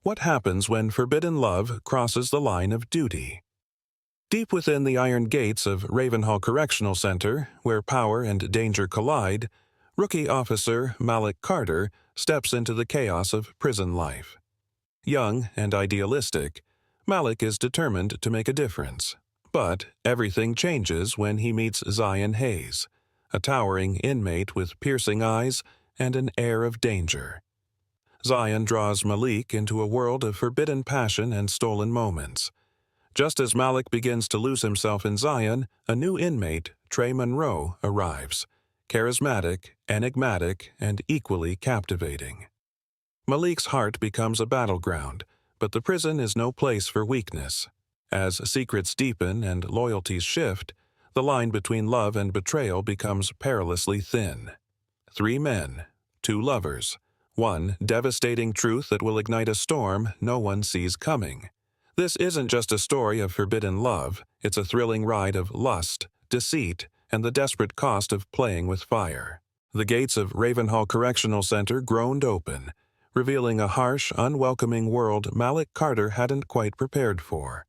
What happens when forbidden love crosses the line of duty? Deep within the iron gates of Ravenhall Correctional Center, where power and danger collide, rookie officer Malik Carter steps into the chaos of prison life. Young and idealistic, Malik is determined to make a difference. But everything changes when he meets Zion Hayes, a towering inmate with piercing eyes and an air of danger. Zion draws Malik into a world of forbidden passion and stolen moments. Just as Malik begins to lose himself in Zion, a new inmate, Trey Monroe, arrives, charismatic, enigmatic, and equally captivating. Malik's heart becomes a battleground, but the prison is no place for weakness. As secrets deepen and loyalties shift, the line between love and betrayal becomes perilously thin. 3 men, 2 lovers, one devastating truth that will ignite a storm no one sees coming. This isn't just a story of forbidden love, it's a thrilling ride of lust, deceit, and the desperate cost of playing with fire. The gates of Ravenhall Correctional Center groaned open, revealing a harsh, unwelcoming world Malik Carter hadn't quite prepared for.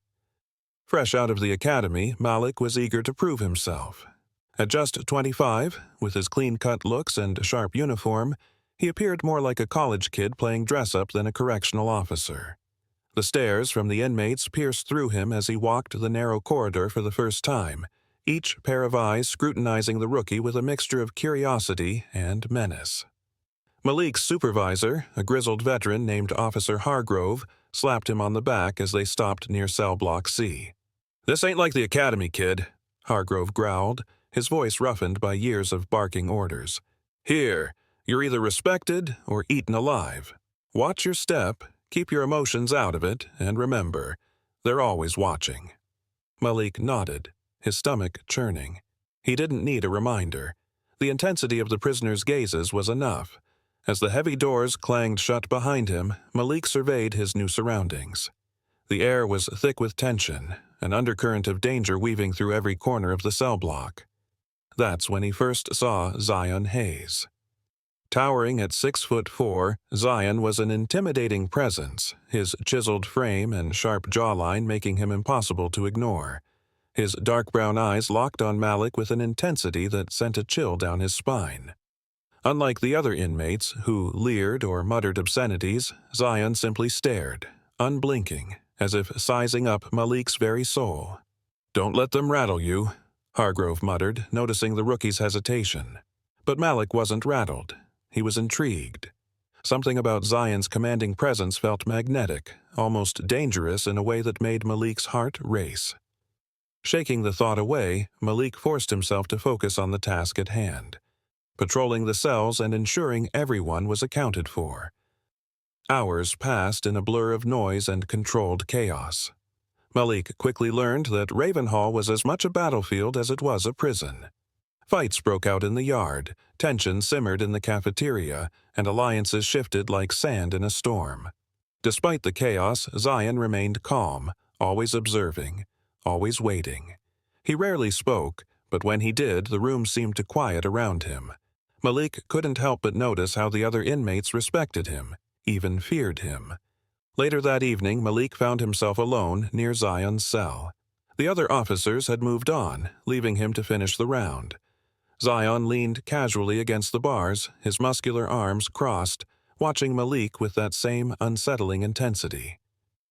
Fresh out of the academy, Malik was eager to prove himself. At just 25, with his clean-cut looks and sharp uniform, he appeared more like a college kid playing dress-up than a correctional officer. The stares from the inmates pierced through him as he walked the narrow corridor for the first time, each pair of eyes scrutinizing the rookie with a mixture of curiosity and menace. Malik's supervisor, a grizzled veteran named Officer Hargrove, slapped him on the back as they stopped near cell block C. "This ain't like the academy, kid," Hargrove growled, his voice roughened by years of barking orders. "Here, you're either respected or eaten alive. Watch your step, keep your emotions out of it, and remember, they're always watching." Malik nodded, his stomach churning. He didn't need a reminder. The intensity of the prisoner's gazes was enough. As the heavy doors clanged shut behind him, Malik surveyed his new surroundings. The air was thick with tension, an undercurrent of danger weaving through every corner of the cell block. That's when he first saw Zion Hayes. Towering at 6'4", Zion was an intimidating presence, his chiseled frame and sharp jawline making him impossible to ignore. His dark brown eyes locked on Malik with an intensity that sent a chill down his spine. Unlike the other inmates, who leered or muttered obscenities, Zion simply stared, unblinking, as if sizing up Malik's very soul. "Don't let them rattle you," Hargrove muttered, noticing the rookie's hesitation. But Malik wasn't rattled. He was intrigued. Something about Zion's commanding presence felt magnetic, almost dangerous in a way that made Malik's heart race. Shaking the thought away, Malik forced himself to focus on the task at hand, patrolling the cells and ensuring everyone was accounted for. Hours passed in a blur of noise and controlled chaos. Malik quickly learned that Ravenhall was as much a battlefield as it was a prison. Fights broke out in the yard, tension simmered in the cafeteria, and alliances shifted like sand in a storm. Despite the chaos, Zion remained calm, always observing, always waiting. He rarely spoke, but when he did, the room seemed to quiet around him. Malik couldn't help but notice how the other inmates respected him, even feared him. Later that evening, Malik found himself alone near Zion's cell. The other officers had moved on, leaving him to finish the round. Zion leaned casually against the bars, his muscular arms crossed, watching Malik with that same unsettling intensity.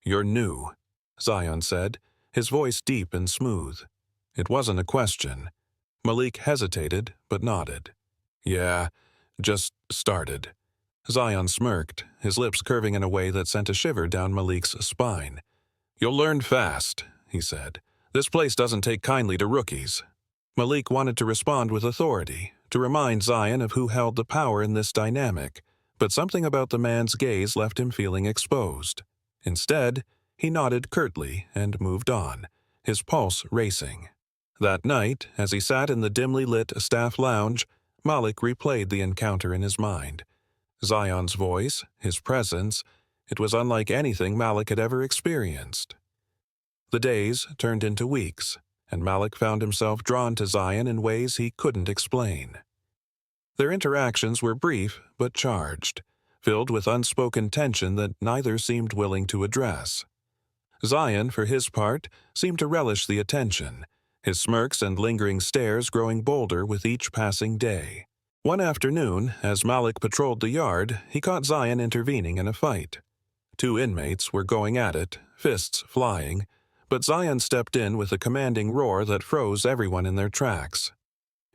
"You're new," Zion said, his voice deep and smooth. It wasn't a question. Malik hesitated, but nodded. "Yeah, just started." Zion smirked, his lips curving in a way that sent a shiver down Malik's spine. "You'll learn fast," he said. "This place doesn't take kindly to rookies." Malik wanted to respond with authority, to remind Zion of who held the power in this dynamic, but something about the man's gaze left him feeling exposed. Instead, he nodded curtly and moved on, his pulse racing. That night, as he sat in the dimly lit staff lounge, Malik replayed the encounter in his mind. Zion's voice, his presence, it was unlike anything Malik had ever experienced. The days turned into weeks, and Malik found himself drawn to Zion in ways he couldn't explain. Their interactions were brief but charged, filled with unspoken tension that neither seemed willing to address. Zion, for his part, seemed to relish the attention, his smirks and lingering stares growing bolder with each passing day. One afternoon, as Malik patrolled the yard, he caught Zion intervening in a fight. Two inmates were going at it, fists flying, but Zion stepped in with a commanding roar that froze everyone in their tracks.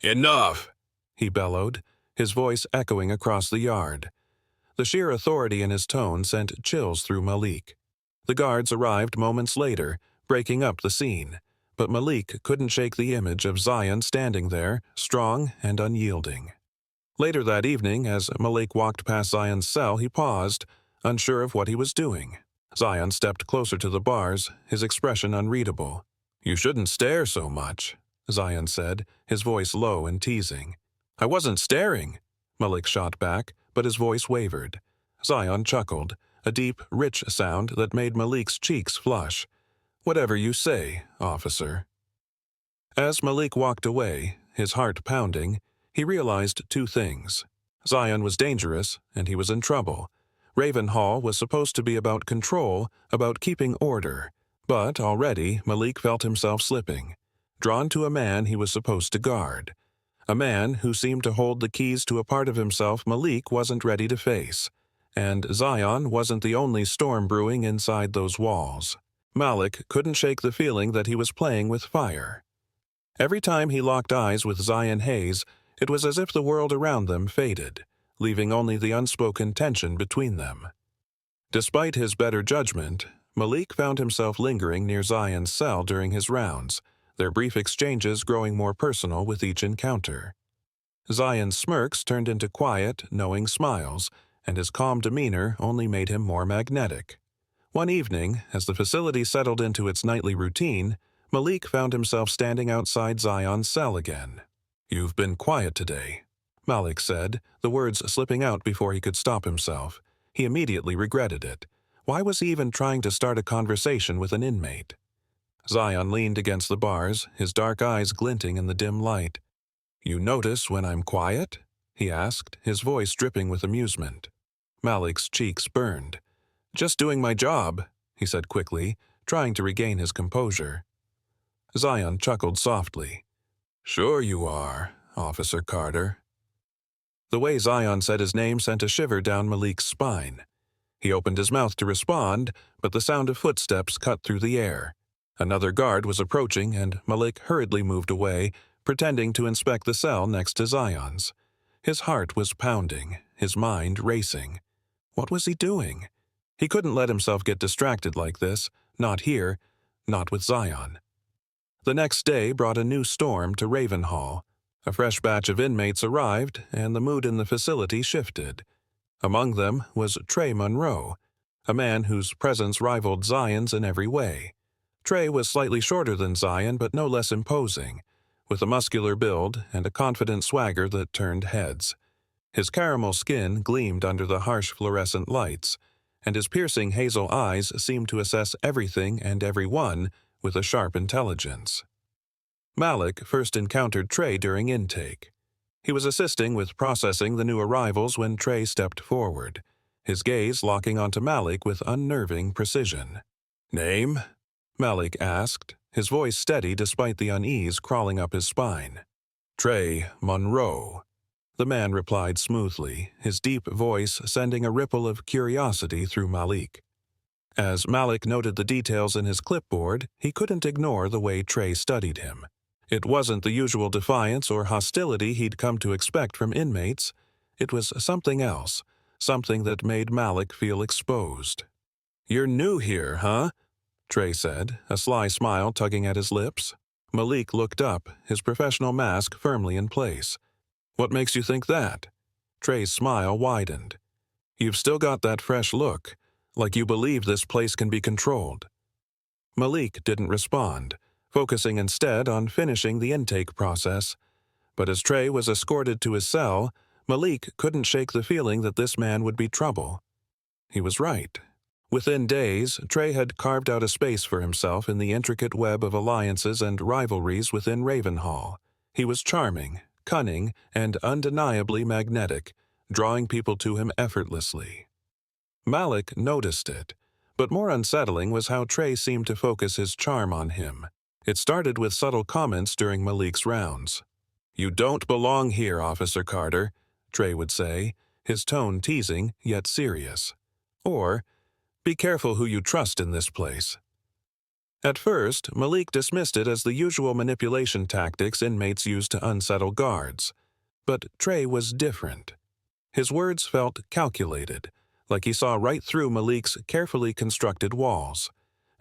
"Enough!" he bellowed, his voice echoing across the yard. The sheer authority in his tone sent chills through Malik. The guards arrived moments later, breaking up the scene, but Malik couldn't shake the image of Zion standing there, strong and unyielding. Later that evening, as Malik walked past Zion's cell, he paused, unsure of what he was doing. Zion stepped closer to the bars, his expression unreadable. "You shouldn't stare so much," Zion said, his voice low and teasing. "I wasn't staring," Malik shot back, but his voice wavered. Zion chuckled, a deep, rich sound that made Malik's cheeks flush. "Whatever you say, officer." As Malik walked away, his heart pounding, he realized two things. Zion was dangerous, and he was in trouble. Ravenhall was supposed to be about control, about keeping order, but already Malik felt himself slipping, drawn to a man he was supposed to guard. A man who seemed to hold the keys to a part of himself Malik wasn't ready to face. And Zion wasn't the only storm brewing inside those walls. Malik couldn't shake the feeling that he was playing with fire. Every time he locked eyes with Zion Hayes, it was as if the world around them faded, leaving only the unspoken tension between them. Despite his better judgment, Malik found himself lingering near Zion's cell during his rounds, their brief exchanges growing more personal with each encounter. Zion's smirks turned into quiet, knowing smiles, and his calm demeanor only made him more magnetic. One evening, as the facility settled into its nightly routine, Malik found himself standing outside Zion's cell again. "You've been quiet today," Malik said, the words slipping out before he could stop himself. He immediately regretted it. Why was he even trying to start a conversation with an inmate? Zion leaned against the bars, his dark eyes glinting in the dim light. "You notice when I'm quiet?" he asked, his voice dripping with amusement. Malik's cheeks burned. "Just doing my job," he said quickly, trying to regain his composure. Zion chuckled softly. "Sure you are, Officer Carter." The way Zion said his name sent a shiver down Malik's spine. He opened his mouth to respond, but the sound of footsteps cut through the air. Another guard was approaching, and Malik hurriedly moved away, pretending to inspect the cell next to Zion's. His heart was pounding, his mind racing. What was he doing? He couldn't let himself get distracted like this, not here, not with Zion. The next day brought a new storm to Ravenhall. A fresh batch of inmates arrived, and the mood in the facility shifted. Among them was Trey Monroe, a man whose presence rivaled Zion's in every way. Trey was slightly shorter than Zion, but no less imposing, with a muscular build and a confident swagger that turned heads. His caramel skin gleamed under the harsh fluorescent lights, and his piercing hazel eyes seemed to assess everything and everyone with a sharp intelligence. Malik first encountered Trey during intake. He was assisting with processing the new arrivals when Trey stepped forward, his gaze locking onto Malik with unnerving precision. "Name?" Malik asked, his voice steady despite the unease crawling up his spine. "Trey Monroe," the man replied smoothly, his deep voice sending a ripple of curiosity through Malik. As Malik noted the details in his clipboard, he couldn't ignore the way Trey studied him. It wasn't the usual defiance or hostility he'd come to expect from inmates. It was something else, something that made Malik feel exposed. "You're new here, huh?" Trey said, a sly smile tugging at his lips. Malik looked up, his professional mask firmly in place. "What makes you think that?" Trey's smile widened. "You've still got that fresh look, like you believe this place can be controlled." Malik didn't respond, focusing instead on finishing the intake process. But as Trey was escorted to his cell, Malik couldn't shake the feeling that this man would be trouble. He was right. Within days, Trey had carved out a space for himself in the intricate web of alliances and rivalries within Ravenhall. He was charming, cunning, and undeniably magnetic, drawing people to him effortlessly. Malik noticed it, but more unsettling was how Trey seemed to focus his charm on him. It started with subtle comments during Malik's rounds. "You don't belong here, Officer Carter," Trey would say, his tone teasing yet serious. Or, "Be careful who you trust in this place." At first, Malik dismissed it as the usual manipulation tactics inmates use to unsettle guards. But Trey was different. His words felt calculated, like he saw right through Malik's carefully constructed walls.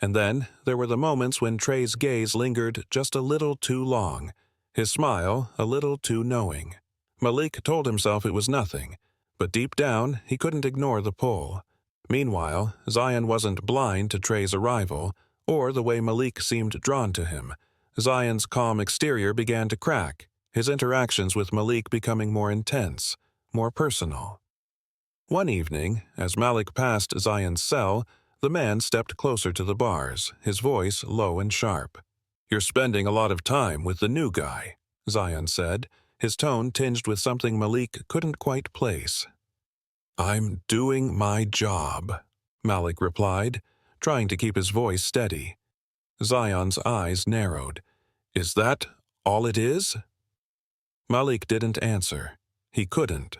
And then there were the moments when Trey's gaze lingered just a little too long, his smile a little too knowing. Malik told himself it was nothing, but deep down he couldn't ignore the pull. Meanwhile, Zion wasn't blind to Trey's arrival, or the way Malik seemed drawn to him. Zion's calm exterior began to crack, his interactions with Malik becoming more intense, more personal. One evening, as Malik passed Zion's cell, the man stepped closer to the bars, his voice low and sharp. "You're spending a lot of time with the new guy," Zion said, his tone tinged with something Malik couldn't quite place. "I'm doing my job," Malik replied, trying to keep his voice steady. Zion's eyes narrowed. "Is that all it is?" Malik didn't answer. He couldn't.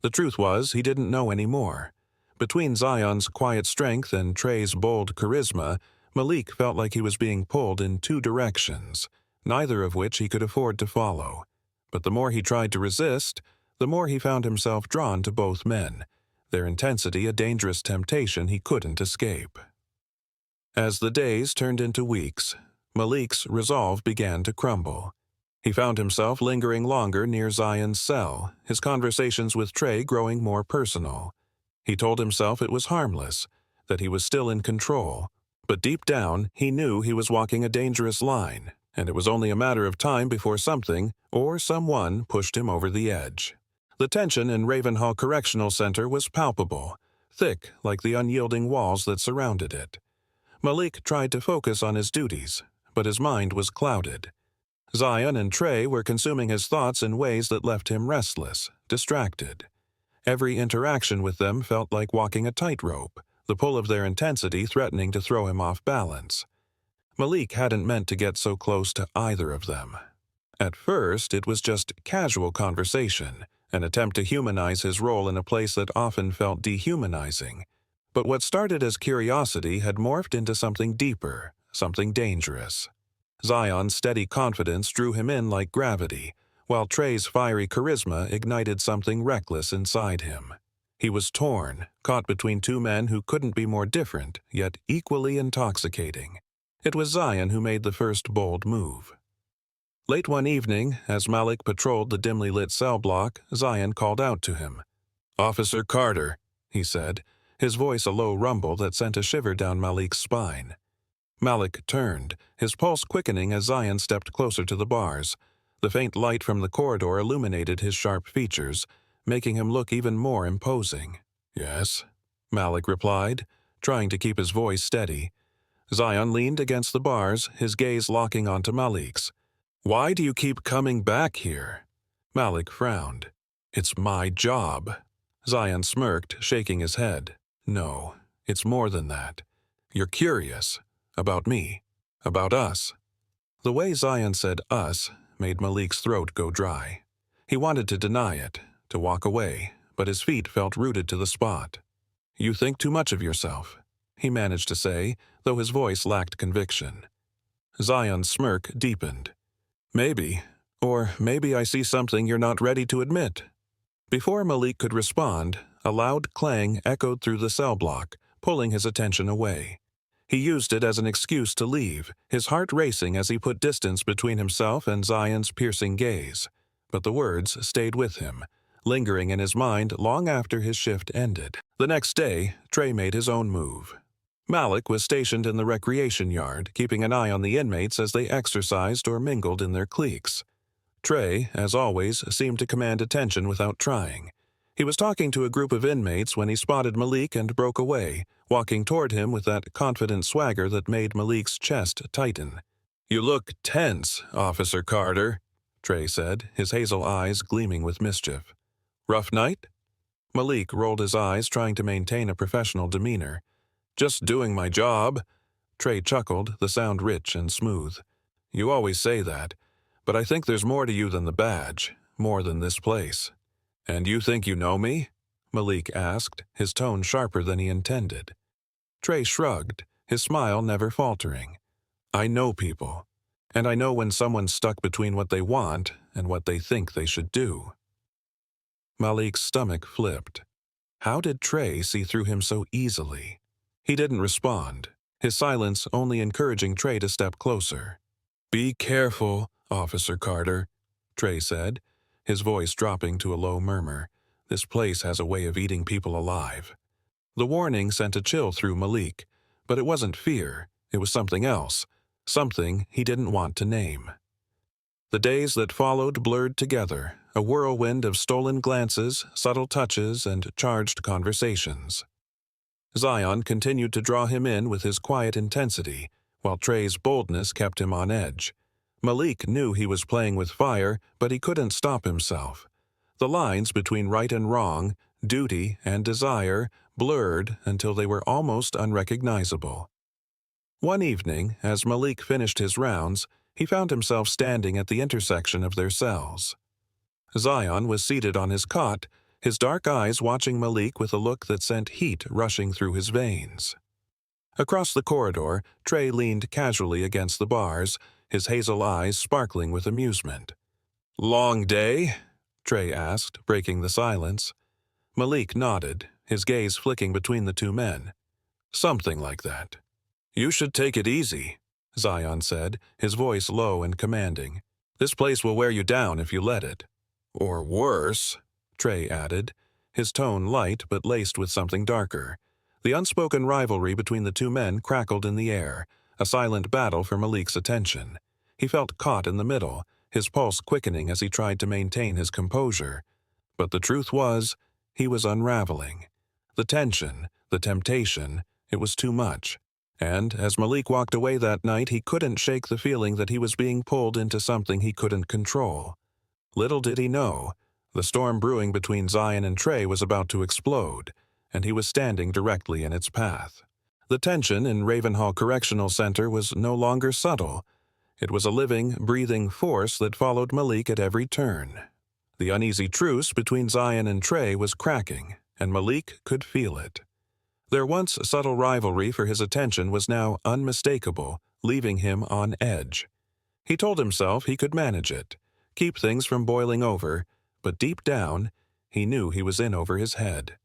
The truth was, he didn't know any more. Between Zion's quiet strength and Trey's bold charisma, Malik felt like he was being pulled in two directions, neither of which he could afford to follow. But the more he tried to resist, the more he found himself drawn to both men, their intensity a dangerous temptation he couldn't escape. As the days turned into weeks, Malik's resolve began to crumble. He found himself lingering longer near Zion's cell, his conversations with Trey growing more personal. He told himself it was harmless, that he was still in control, but deep down he knew he was walking a dangerous line, and it was only a matter of time before something or someone pushed him over the edge. The tension in Ravenhall Correctional Center was palpable, thick like the unyielding walls that surrounded it. Malik tried to focus on his duties, but his mind was clouded. Zion and Trey were consuming his thoughts in ways that left him restless, distracted. Every interaction with them felt like walking a tightrope, the pull of their intensity threatening to throw him off balance. Malik hadn't meant to get so close to either of them. At first, it was just casual conversation, an attempt to humanize his role in a place that often felt dehumanizing. But what started as curiosity had morphed into something deeper, something dangerous. Zion's steady confidence drew him in like gravity, while Trey's fiery charisma ignited something reckless inside him. He was torn, caught between two men who couldn't be more different, yet equally intoxicating. It was Zion who made the first bold move. Late one evening, as Malik patrolled the dimly lit cell block, Zion called out to him. "Officer Carter," he said, his voice a low rumble that sent a shiver down Malik's spine. Malik turned, his pulse quickening as Zion stepped closer to the bars. The faint light from the corridor illuminated his sharp features, making him look even more imposing. "Yes," Malik replied, trying to keep his voice steady. Zion leaned against the bars, his gaze locking onto Malik's. "Why do you keep coming back here?" Malik frowned. "It's my job." Zion smirked, shaking his head. "No, it's more than that. You're curious. About me. About us." The way Zion said us made Malik's throat go dry. He wanted to deny it, to walk away, but his feet felt rooted to the spot. "You think too much of yourself," he managed to say, though his voice lacked conviction. Zion's smirk deepened. "Maybe. Or maybe I see something you're not ready to admit." Before Malik could respond, a loud clang echoed through the cell block, pulling his attention away. He used it as an excuse to leave, his heart racing as he put distance between himself and Zion's piercing gaze. But the words stayed with him, lingering in his mind long after his shift ended. The next day, Trey made his own move. Malik was stationed in the recreation yard, keeping an eye on the inmates as they exercised or mingled in their cliques. Trey, as always, seemed to command attention without trying. He was talking to a group of inmates when he spotted Malik and broke away, walking toward him with that confident swagger that made Malik's chest tighten. "You look tense, Officer Carter," Trey said, his hazel eyes gleaming with mischief. "Rough night?" Malik rolled his eyes, trying to maintain a professional demeanor. "Just doing my job." Trey chuckled, the sound rich and smooth. "You always say that, but I think there's more to you than the badge, more than this place." "And you think you know me?" Malik asked, his tone sharper than he intended. Trey shrugged, his smile never faltering. "I know people, and I know when someone's stuck between what they want and what they think they should do." Malik's stomach flipped. How did Trey see through him so easily? He didn't respond, his silence only encouraging Trey to step closer. "Be careful, Officer Carter," Trey said, his voice dropping to a low murmur. "This place has a way of eating people alive." The warning sent a chill through Malik, but it wasn't fear, it was something else, something he didn't want to name. The days that followed blurred together, a whirlwind of stolen glances, subtle touches, and charged conversations. Zion continued to draw him in with his quiet intensity, while Trey's boldness kept him on edge. Malik knew he was playing with fire, but he couldn't stop himself. The lines between right and wrong, duty and desire, blurred until they were almost unrecognizable. One evening, as Malik finished his rounds, he found himself standing at the intersection of their cells. Zion was seated on his cot, his dark eyes watching Malik with a look that sent heat rushing through his veins. Across the corridor, Trey leaned casually against the bars, his hazel eyes sparkling with amusement. "Long day?" Trey asked, breaking the silence. Malik nodded, his gaze flicking between the two men. "Something like that." "You should take it easy," Zion said, his voice low and commanding. "This place will wear you down if you let it." "Or worse," Trey added, his tone light but laced with something darker. The unspoken rivalry between the two men crackled in the air, a silent battle for Malik's attention. He felt caught in the middle, his pulse quickening as he tried to maintain his composure. But the truth was, he was unraveling. The tension, the temptation, it was too much. And as Malik walked away that night, he couldn't shake the feeling that he was being pulled into something he couldn't control. Little did he know, the storm brewing between Zion and Trey was about to explode, and he was standing directly in its path. The tension in Ravenhall Correctional Center was no longer subtle. It was a living, breathing force that followed Malik at every turn. The uneasy truce between Zion and Trey was cracking, and Malik could feel it. Their once subtle rivalry for his attention was now unmistakable, leaving him on edge. He told himself he could manage it, keep things from boiling over, but deep down, he knew he was in over his head.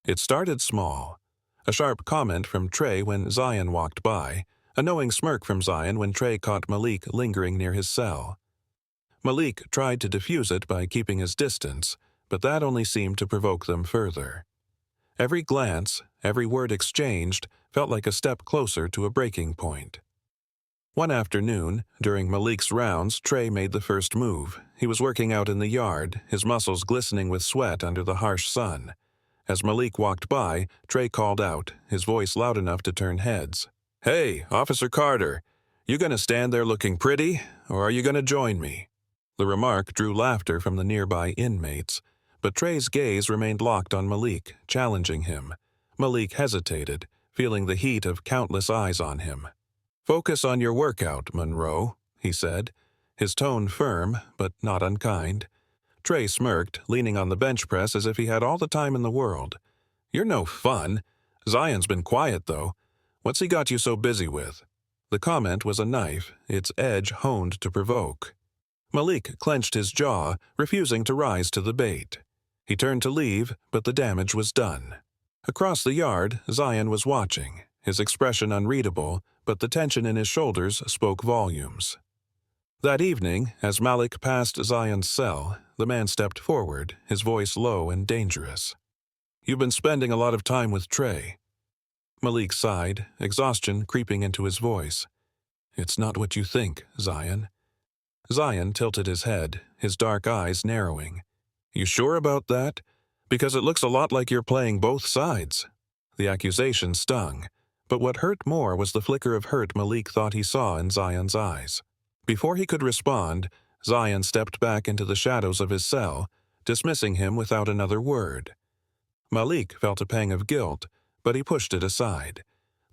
It started small. A sharp comment from Trey when Zion walked by, a knowing smirk from Zion when Trey caught Malik lingering near his cell. Malik tried to diffuse it by keeping his distance, but that only seemed to provoke them further. Every glance, every word exchanged, felt like a step closer to a breaking point. One afternoon, during Malik's rounds, Trey made the first move. He was working out in the yard, his muscles glistening with sweat under the harsh sun. As Malik walked by, Trey called out, his voice loud enough to turn heads. "Hey, Officer Carter, you gonna stand there looking pretty, or are you gonna join me?" The remark drew laughter from the nearby inmates, but Trey's gaze remained locked on Malik, challenging him. Malik hesitated, feeling the heat of countless eyes on him. "Focus on your workout, Monroe," he said, his tone firm, but not unkind. Trey smirked, leaning on the bench press as if he had all the time in the world. "You're no fun. Zion's been quiet, though. What's he got you so busy with?" The comment was a knife, its edge honed to provoke. Malik clenched his jaw, refusing to rise to the bait. He turned to leave, but the damage was done. Across the yard, Zion was watching, his expression unreadable, but the tension in his shoulders spoke volumes. That evening, as Malik passed Zion's cell, the man stepped forward, his voice low and dangerous. "You've been spending a lot of time with Trey." Malik sighed, exhaustion creeping into his voice. "It's not what you think, Zion." Zion tilted his head, his dark eyes narrowing. "You sure about that? Because it looks a lot like you're playing both sides." The accusation stung, but what hurt more was the flicker of hurt Malik thought he saw in Zion's eyes. Before he could respond, Zion stepped back into the shadows of his cell, dismissing him without another word. Malik felt a pang of guilt, but he pushed it aside.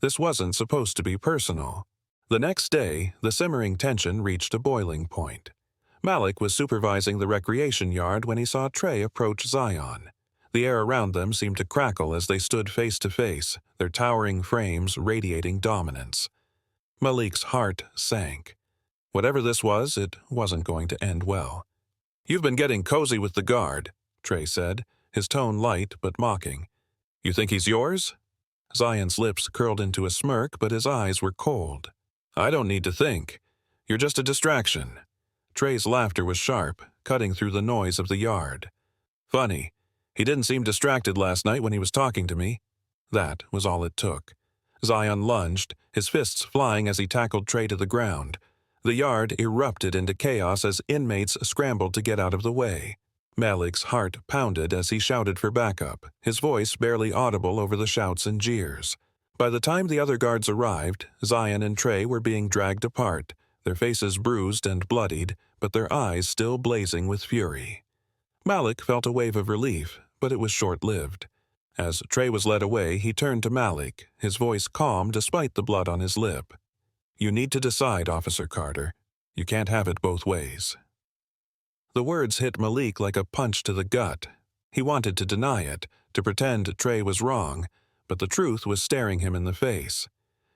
This wasn't supposed to be personal. The next day, the simmering tension reached a boiling point. Malik was supervising the recreation yard when he saw Trey approach Zion. The air around them seemed to crackle as they stood face to face, their towering frames radiating dominance. Malik's heart sank. Whatever this was, it wasn't going to end well. "You've been getting cozy with the guard," Trey said, his tone light but mocking. "You think he's yours?" Zion's lips curled into a smirk, but his eyes were cold. "I don't need to think. You're just a distraction." Trey's laughter was sharp, cutting through the noise of the yard. "Funny. He didn't seem distracted last night when he was talking to me." That was all it took. Zion lunged, his fists flying as he tackled Trey to the ground. The yard erupted into chaos as inmates scrambled to get out of the way. Malik's heart pounded as he shouted for backup, his voice barely audible over the shouts and jeers. By the time the other guards arrived, Zion and Trey were being dragged apart, their faces bruised and bloodied, but their eyes still blazing with fury. Malik felt a wave of relief, but it was short-lived. As Trey was led away, he turned to Malik, his voice calm despite the blood on his lip. "You need to decide, Officer Carter. You can't have it both ways." The words hit Malik like a punch to the gut. He wanted to deny it, to pretend Trey was wrong, but the truth was staring him in the face.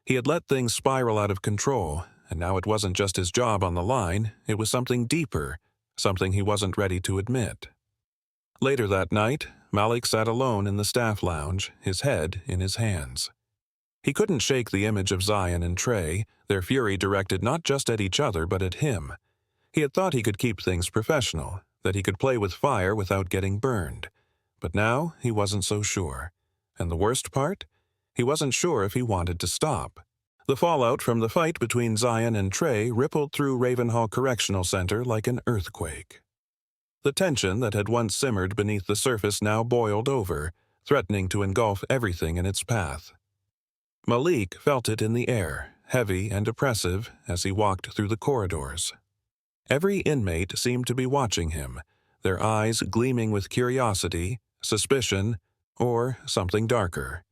He had let things spiral out of control, and now it wasn't just his job on the line, it was something deeper, something he wasn't ready to admit. Later that night, Malik sat alone in the staff lounge, his head in his hands. He couldn't shake the image of Zion and Trey, their fury directed not just at each other but at him. He had thought he could keep things professional, that he could play with fire without getting burned. But now he wasn't so sure. And the worst part? He wasn't sure if he wanted to stop. The fallout from the fight between Zion and Trey rippled through Ravenhall Correctional Center like an earthquake. The tension that had once simmered beneath the surface now boiled over, threatening to engulf everything in its path. Malik felt it in the air, heavy and oppressive, as he walked through the corridors. Every inmate seemed to be watching him, their eyes gleaming with curiosity, suspicion, or something darker.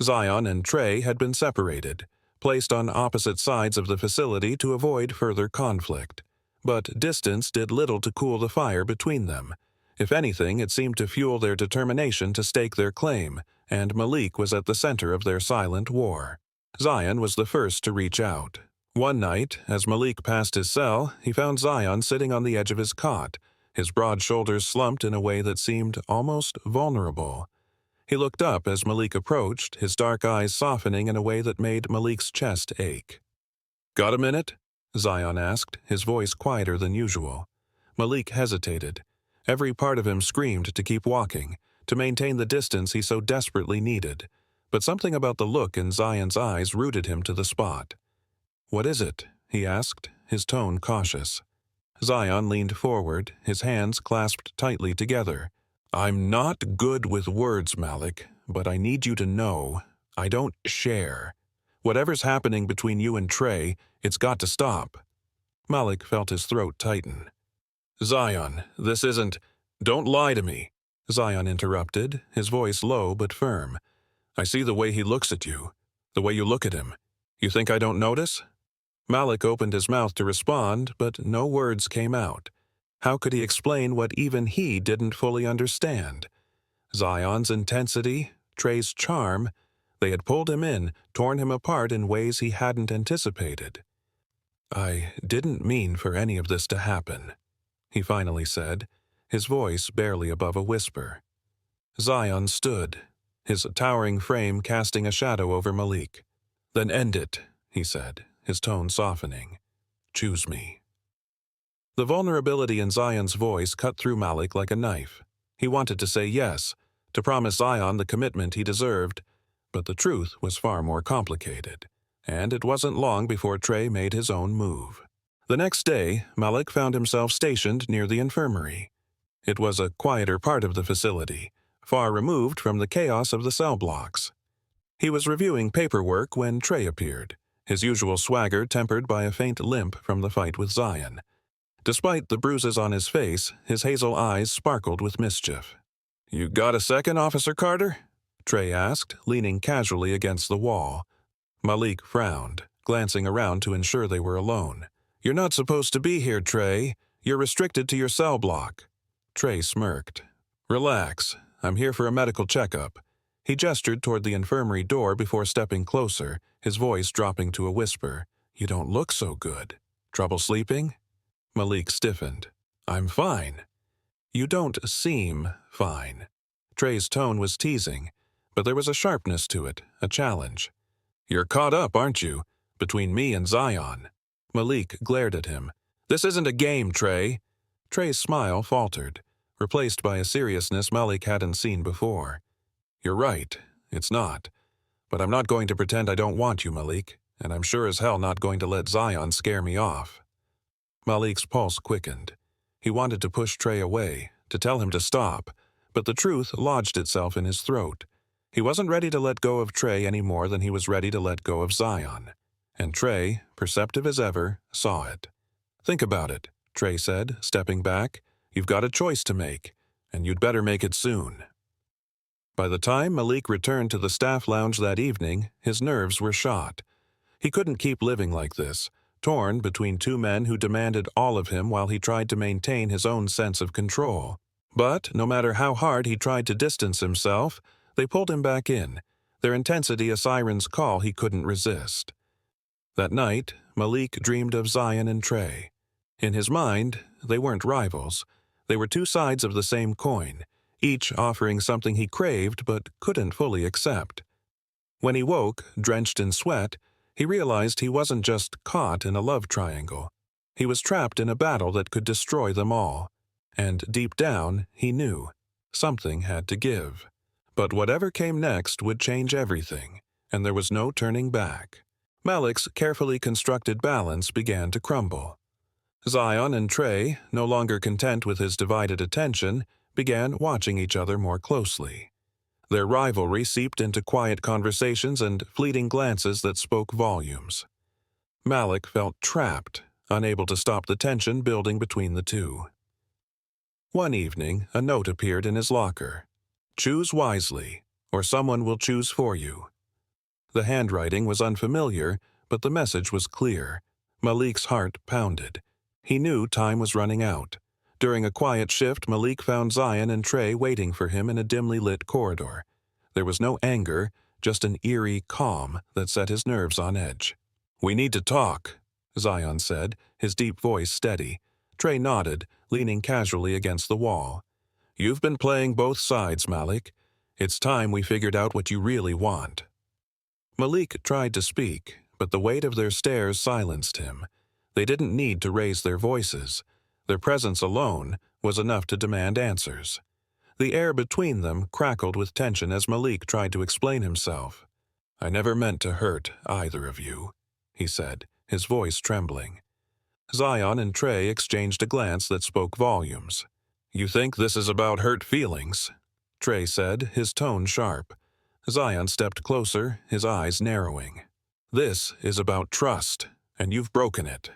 Zion and Trey had been separated, placed on opposite sides of the facility to avoid further conflict. But distance did little to cool the fire between them. If anything, it seemed to fuel their determination to stake their claim, and Malik was at the center of their silent war. Zion was the first to reach out. One night, as Malik passed his cell, he found Zion sitting on the edge of his cot, his broad shoulders slumped in a way that seemed almost vulnerable. He looked up as Malik approached, his dark eyes softening in a way that made Malik's chest ache. "Got a minute?" Zion asked, his voice quieter than usual. Malik hesitated. Every part of him screamed to keep walking, to maintain the distance he so desperately needed. But something about the look in Zion's eyes rooted him to the spot. "What is it?" he asked, his tone cautious. Zion leaned forward, his hands clasped tightly together. "I'm not good with words, Malik, but I need you to know I don't share. Whatever's happening between you and Trey, it's got to stop." Malik felt his throat tighten. "Zion, this isn't— Don't lie to me," Zion interrupted, his voice low but firm. "I see the way he looks at you, the way you look at him. You think I don't notice?" Malik opened his mouth to respond, but no words came out. How could he explain what even he didn't fully understand? Zion's intensity, Trey's charm, they had pulled him in, torn him apart in ways he hadn't anticipated. "I didn't mean for any of this to happen," he finally said, his voice barely above a whisper. Zion stood, his towering frame casting a shadow over Malik. "Then end it," he said, his tone softening. "Choose me." The vulnerability in Zion's voice cut through Malik like a knife. He wanted to say yes, to promise Zion the commitment he deserved, but the truth was far more complicated, and it wasn't long before Trey made his own move. The next day, Malik found himself stationed near the infirmary. It was a quieter part of the facility, far removed from the chaos of the cell blocks. He was reviewing paperwork when Trey appeared, his usual swagger tempered by a faint limp from the fight with Zion. Despite the bruises on his face, his hazel eyes sparkled with mischief. "You got a second, Officer Carter?" Trey asked, leaning casually against the wall. Malik frowned, glancing around to ensure they were alone. "You're not supposed to be here, Trey. You're restricted to your cell block." Trey smirked. "Relax. I'm here for a medical checkup." He gestured toward the infirmary door before stepping closer, his voice dropping to a whisper. "You don't look so good. Trouble sleeping?" Malik stiffened. "I'm fine." "You don't seem fine." Trey's tone was teasing, but there was a sharpness to it, a challenge. "You're caught up, aren't you? Between me and Zion." Malik glared at him. "This isn't a game, Trey." Trey's smile faltered, replaced by a seriousness Malik hadn't seen before. "You're right, it's not. But I'm not going to pretend I don't want you, Malik, and I'm sure as hell not going to let Zion scare me off." Malik's pulse quickened. He wanted to push Trey away, to tell him to stop, but the truth lodged itself in his throat. He wasn't ready to let go of Trey any more than he was ready to let go of Zion. And Trey, perceptive as ever, saw it. "Think about it," Trey said, stepping back. "You've got a choice to make, and you'd better make it soon." By the time Malik returned to the staff lounge that evening, his nerves were shot. He couldn't keep living like this, torn between two men who demanded all of him while he tried to maintain his own sense of control. But no matter how hard he tried to distance himself, they pulled him back in, their intensity a siren's call he couldn't resist. That night, Malik dreamed of Zion and Trey. In his mind, they weren't rivals. They were two sides of the same coin, each offering something he craved but couldn't fully accept. When he woke, drenched in sweat, he realized he wasn't just caught in a love triangle. He was trapped in a battle that could destroy them all. And deep down, he knew something had to give. But whatever came next would change everything, and there was no turning back. Malik's carefully constructed balance began to crumble. Zion and Trey, no longer content with his divided attention, began watching each other more closely. Their rivalry seeped into quiet conversations and fleeting glances that spoke volumes. Malik felt trapped, unable to stop the tension building between the two. One evening, a note appeared in his locker. "Choose wisely, or someone will choose for you." The handwriting was unfamiliar, but the message was clear. Malik's heart pounded. He knew time was running out. During a quiet shift, Malik found Zion and Trey waiting for him in a dimly lit corridor. There was no anger, just an eerie calm that set his nerves on edge. "We need to talk," Zion said, his deep voice steady. Trey nodded, leaning casually against the wall. "You've been playing both sides, Malik. It's time we figured out what you really want." Malik tried to speak, but the weight of their stares silenced him. They didn't need to raise their voices. Their presence alone was enough to demand answers. The air between them crackled with tension as Malik tried to explain himself. "I never meant to hurt either of you," he said, his voice trembling. Zion and Trey exchanged a glance that spoke volumes. "You think this is about hurt feelings?" Trey said, his tone sharp. Zion stepped closer, his eyes narrowing. "This is about trust, and you've broken it."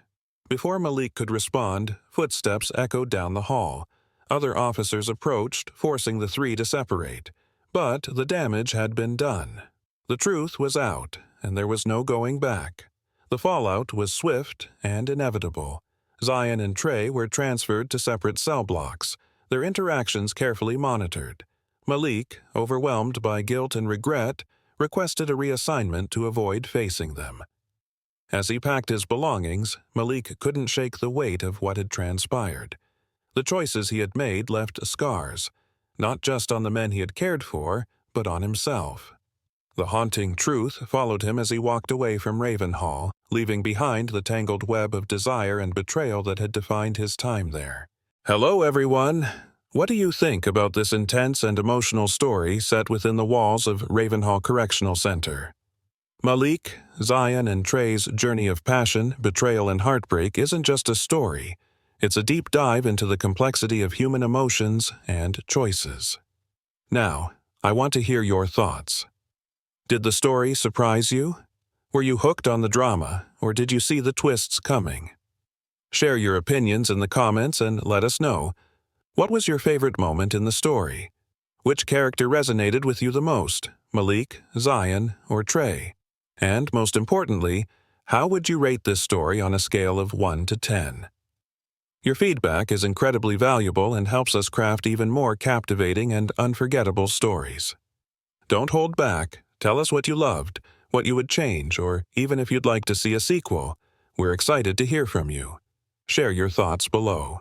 Before Malik could respond, footsteps echoed down the hall. Other officers approached, forcing the three to separate. But the damage had been done. The truth was out, and there was no going back. The fallout was swift and inevitable. Zion and Trey were transferred to separate cell blocks, their interactions carefully monitored. Malik, overwhelmed by guilt and regret, requested a reassignment to avoid facing them. As he packed his belongings, Malik couldn't shake the weight of what had transpired. The choices he had made left scars, not just on the men he had cared for, but on himself. The haunting truth followed him as he walked away from Ravenhall, leaving behind the tangled web of desire and betrayal that had defined his time there. Hello, everyone! What do you think about this intense and emotional story set within the walls of Ravenhall Correctional Center? Malik, Zion, and Trey's journey of passion, betrayal, and heartbreak isn't just a story. It's a deep dive into the complexity of human emotions and choices. Now, I want to hear your thoughts. Did the story surprise you? Were you hooked on the drama, or did you see the twists coming? Share your opinions in the comments and let us know. What was your favorite moment in the story? Which character resonated with you the most, Malik, Zion, or Trey? And most importantly, how would you rate this story on a scale of 1 to 10? Your feedback is incredibly valuable and helps us craft even more captivating and unforgettable stories. Don't hold back. Tell us what you loved, what you would change, or even if you'd like to see a sequel. We're excited to hear from you. Share your thoughts below.